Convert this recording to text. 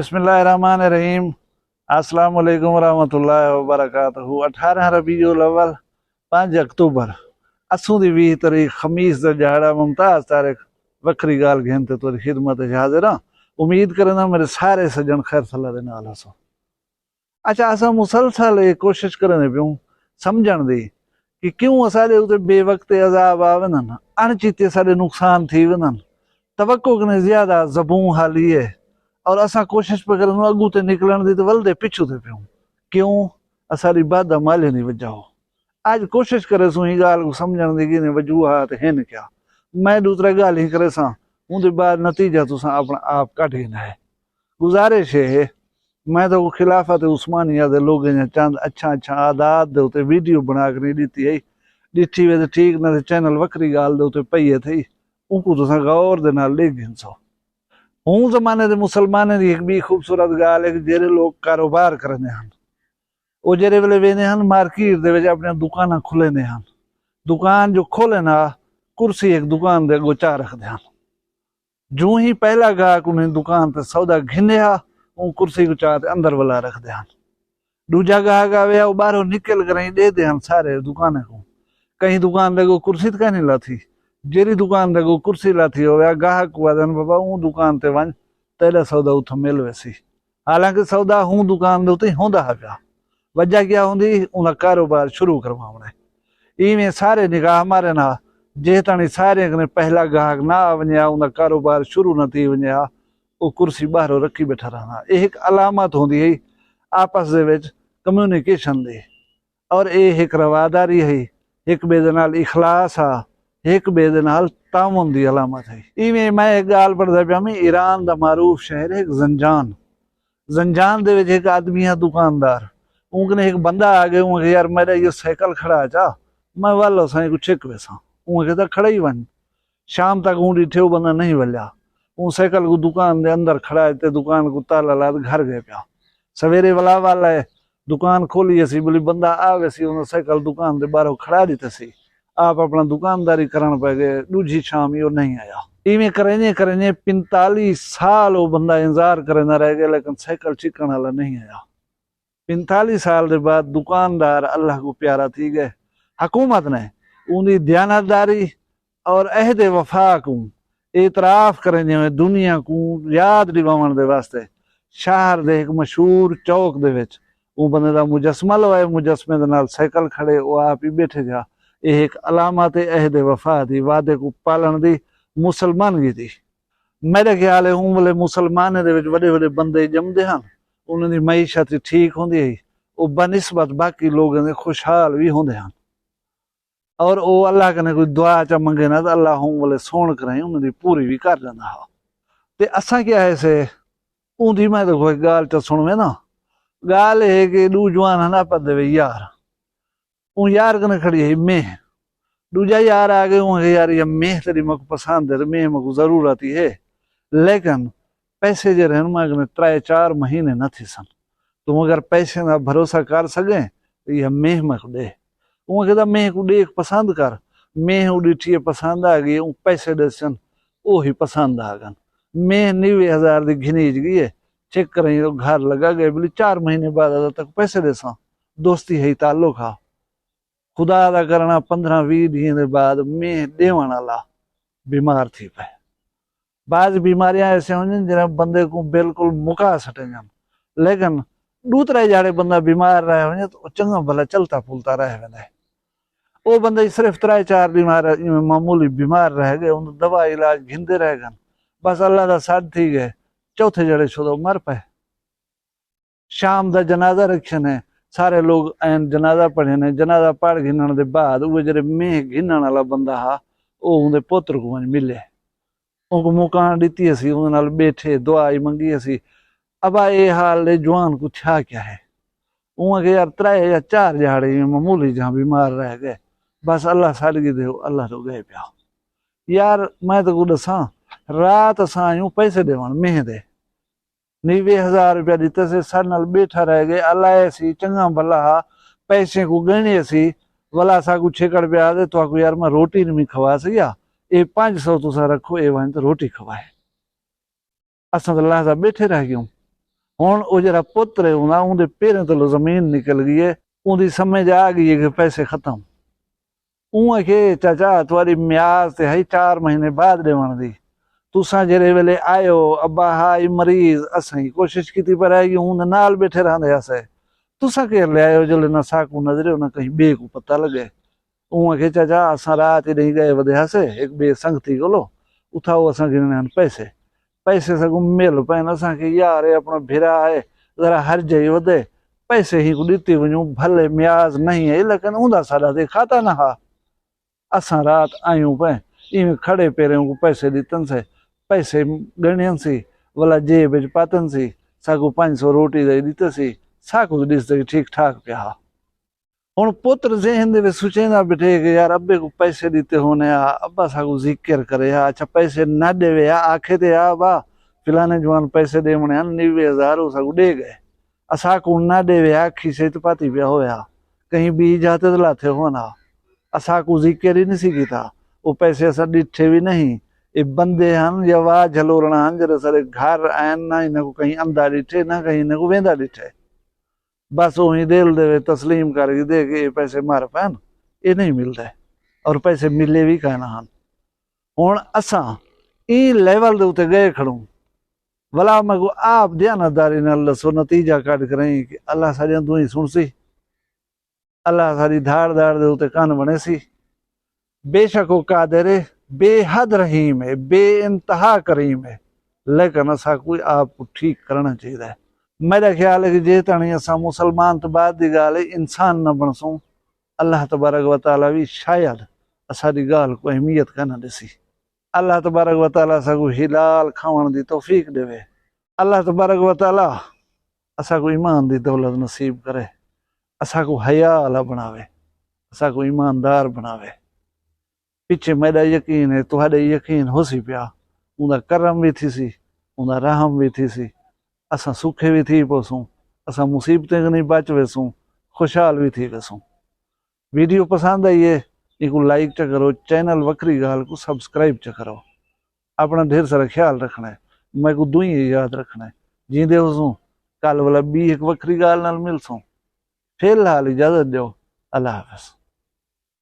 बिस्मिल्लाहिर्रहमानिर्रहीम। अस्सलाम वालेकुम रहमतुल्लाहि व बरकातहू। 18 रबीउल अव्वल 5 अक्तूबर असू दी 20 तारीख खमीस दा दिहाड़ा मुमताज तारीख वखरी गाल घेन ते तुहाडी खिदमत च हाजिर हां। उम्मीद करना मेरे सारे सज्जन खैर सलाह दे नाल हसो। अच्छा, असां मुसलसल ये कोशिश करने पियूं समझण दी कि क्यों असांजे उते बेवक्त अज़ाब आवनन, अणचिते साडे नुकसान थी वनन, तवक्को कने ज्यादा ज़बूं हाली है और असां कोशिश पे करूं अगू ते निकलण दी तो वलदे पिछू ते पियूं। क्यों? असारी बादा माले नहीं वजह हो। आज कोशिश करे सू ही गाल को समझण दी कि वजूहात हिन क्या। मैं दूसरा गाल ही करे सा उनके बाद नतीजा तुसा अपना आप कट गिना है। गुजारिश है मैं तो खिलाफत उस्मानिया दे लोग चंद अच्छा अच्छा आदात दे उते वीडियो बना के नहीं दी है डिठी वे ठीक ना चैनल वक्री गाल दे उते पई थी उनको तुसा गौर दे नाल देख गिनसो। हूं जमाने दे मुसलमाने दी एक भी खूबसूरत गाल है कि जेरे लोग कारोबार करने हैं वो जेरे वेले वेने हैं मार्केट दे विच अपनी दुकाना खुलेने हैं। दुकान जो खोले ना कुर्सी एक दुकान दे गोचा रखते हैं। जो ही पहला गाहक उन्हें दुकान ते सौदा घिनिया वो कुर्सी को चाहते अंदर वाला रखते हैं। दूजा गाहक आवे वो बाहरों निकल कर दे दे हैं सारे दुकाने को। कहीं दुकान दे को कुर्सी तो नहीं लाथी, जेरी दुकान दे को कुर्सी लाथी हो गाहक को आदन बाबा हूं दुकान ते वन तेरा सौदा उथ मिल वैसी। हालांकि सौदा हूं दुकान दे उते होंदा है पिया। वजह क्या होंदी उन कारोबार शुरू करवावणे। इवें सारे निगाह मारे ना जे ताणी सारे कने पहला गाहक ना वन्या उन कारोबार शुरू न थी वन्या वो कुर्सी बाहरों रखी बैठा रहना। एक अलामत होंदी है आपस दे विच कम्युनिकेशन दी और ये एक रवादारी है, एक बे दे नाल इखलास आ, एक बे दे नाल तामुन दी अलामत है। इवें मैं एक गाल पढ़दा पिया मैं ईरान दा मारूफ शहर है जंजान। जंजान दे विच एक आदमी है दुकानदार। उनकने एक बंदा आ गया उनके यार मेरा ये साइकिल खड़ा है चा मैं वालो साईं को चेक वैसा उनके तो खड़ा ही वन। शाम तक ऊँडी ठेव बंदा नहीं वल्या उन साइकिल को दुकान दे अंदर खड़ा है ते दुकान को ताला ला घर गए पिया। सवेरे वाला है दुकान खोली सी बोली बंदा आवे सी उन साइकिल दुकान दे बाहरों खड़ा दी सी आप अपना दुकानदारी करन पे गए। दूजी शाम यो नहीं आया। इवें करेंगे 45 साल वो बंदा इंतजार करना रह गया लेकिन साइकिल चिकन वाला नहीं आया। 45 साल के बाद दुकानदार अल्लाह को प्यारा थी गए। हुकूमत ने उनकी दयानतदारी और अहद वफा को एतराफ करने दुनिया को याद दिवावन दे वास्ते शहर दे एक मशहूर चौक दे विच वो बंदे दा मुजस्मा लवाए। मुजस्मे दे नाल साइकिल खड़े वो आप ही बैठे जा। यह एक अलामत अहद वफा दी वादे को पालन दी मुसलमानगी दी। मेरे ख्याल है हूं वाले मुसलमान दे विच वडे वडे बंदे जमदे हैं उन्होंने मईशत ठीक होंदी है वो बनिस्बत बाकी लोगों ने खुशहाल भी होंदे हैं और वो अल्लाह कने कोई दुआ च मंगे ना तो अल्लाह हूं वाले सोण कराई उन्होंने पूरी भी कर देंदा हा। ते असा क्या है से ऊंधी मैं तो कोई गाल च सुनवे ना गाल है कि दू जवान है ना पदे यार ऊ यार कने खड़ी है मेह। दूजा यार आ गए होंगे यार ये मेह तेरी मको पसंद है मेह मको जरूरत ही है लेकिन पैसे जे रहन मांगने 3-4 महीने न थी सन तुम अगर पैसे ना भरोसा कर सके तो यह मेह मक दे। वो कहता मेह को देख पसंद कर मेह उठी पसंद आ गई वो पैसे दे सन वो ही पसंद आ गन। मेह 90,000 दी घिनीज गई है चेक करें तो घर लगा गए बोली 4 महीने बाद तक पैसे दे सा दोस्ती है ताल्लुक हा। खुदा दा करना 15-20 दिन के बाद मेह देवन वाला बीमार थी पे। बाज बीमारियां ऐसे होंगी जिन्हें बंदे को बिल्कुल मुका सटेंगे लेकिन दूसरे जाड़े बंदा बीमार रहे होंगे तो चंगा भला चलता फूलता रहे वेंदे। वो बंदे सिर्फ 3-4 बीमार मामूली बीमार रह गए उन दवा इलाज घिंदे रह गए बस अल्लाह का साथ थी गए चौथे जड़े छो मर पे। शाम का जनाजा रखे ने सारे लोग एन जनाजा पढ़े ने जनाजा पढ़ घिनण के बाद वो जरे मेह घिनण वाला बंदा हा वो उनके पुत्र को मिले उनको मुकान दी सी उन बैठे दुआई मंगी सी। अब ये हाल जवान को था क्या है उनके यार 3 या 4 झाड़े मामूली जहाँ बीमार रह गए बस अल्लाह सादगी दे अल्लाह तो गए पिया। यार मैं तो दसा रात असा यूं पैसे देवन मेह दे 90,000 रुपया दिते से सर नाल बैठा रह गए अल्लाह सी चंगा भला पैसे को गणे सी वाला सा को छेकड़ पे आ दे तो यार मैं रोटी नहीं खवा सकिया ये 500 तुसा रखो ये वन तो रोटी खवाए। असा तो अल्लाह बैठे रह गयूं हुण वो जरा पुत्र है उनके पैरों तलों जमीन निकल गई है, उनकी समझ आ गई है कि पैसे खत्म। उं के चाचा तुम्हारी म्याज ते है 4 महीने बाद देवण दी, तुसा जेरे वेले आयो अब्बा हाई मरीज असाई कोशिश की पर है कि हूं नाल बैठे रहंदे असे, तुसा केर ले आयो जो ना साकू नजरे ना कहीं बे को पता लगे। उं के चाचा असा रात ही नहीं गए वधे हसे एक बे संगती कोलो उठाओ असा गिनने पैसे पैसे सगू मिल पैन असा के यार अपना भिरा है जरा हर जाई वधे पैसे ही को दीती वजू भले म्याज नहीं है लेकिन उंदा साडा ते खाता ना हा। असा रात आयूं पे इवें खड़े पैरों को पैसे दितन से पैसे गणियन सी वाला जेब विच पातन सी साकू 500 रोटी दे दिते सी साकू दिसते ठीक ठाक पिया। हुण पुत्र ज़हन दे विच सोचेंदा बैठे कि यार अब्बे को पैसे दिते होने आ अब्बा साकू जिक्र करे आ अच्छा पैसे ना देवे आ आखे ते आ बा फिलाने जवान पैसे देवणे 90,000 वो साकू दे गए असाकू ना देवे आखी से तो पाती पिया होया कहीं बीज जाते तो लाथे होना असाकू जिक्र ही नहीं सी कीता वो पैसे असा डिठे भी नहीं ये बंदे हन या वाह झलोरना हन जरा सारे घर आन ना इनको कहीं अंधा डिठे ना कहीं इनको वेंदा डिठे बस वही दिल दे तस्लीम करके दे के पैसे मार पैन ये नहीं मिलता है और पैसे मिले भी कहना हन। हुण असा ई लेवल दे उते गए खड़ूं भला मैं को आप ध्यानदारी नाल दसो नतीजा कट करें कि अल्लाह सारियां तू ही सुन सी अल्लाह सारी धाड़ धाड़ दे उते कान बने सी। बेशक वो कादिर है बेहद रहीम है बेइंतहा करीम है लेकिन असा कोई आपको ठीक करना चाहिए। मेरा ख्याल है कि जे तणी असा मुसलमान तो बाद की गाल है इंसान न बनसूं अल्लाह तबारक व तआला भी शायद असारी गाल को अहमियत का न दिसी। अल्लाह तबारक व तआला असाकू हिलाल खावण दी तौफीक देवे। अल्लाह तबारक व तआला असाकू ईमान दी दौलत नसीब करे असाकू हया अला बनावे असाकू ईमानदार बनावे। पिछे मेरा यकीन है तुहाडे यकीन हो सी पिया उनका करम भी थी सी उनका रहम भी थी सी असा सुखे भी थी पोसूं असा मुसीबतें नहीं बच वेसूं खुशहाल भी थी वेसूं। वीडियो पसंद आई है इनको लाइक च करो चैनल वक्री गाल को सब्सक्राइब च करो अपना ढेर सारा ख्याल रखना है मैं को दुई याद रखना है जींदे होसूं कल वाला बी एक वक्री गाल नाल मिलसूं फिलहाल इजाजत दो अल्लाह हाफिज।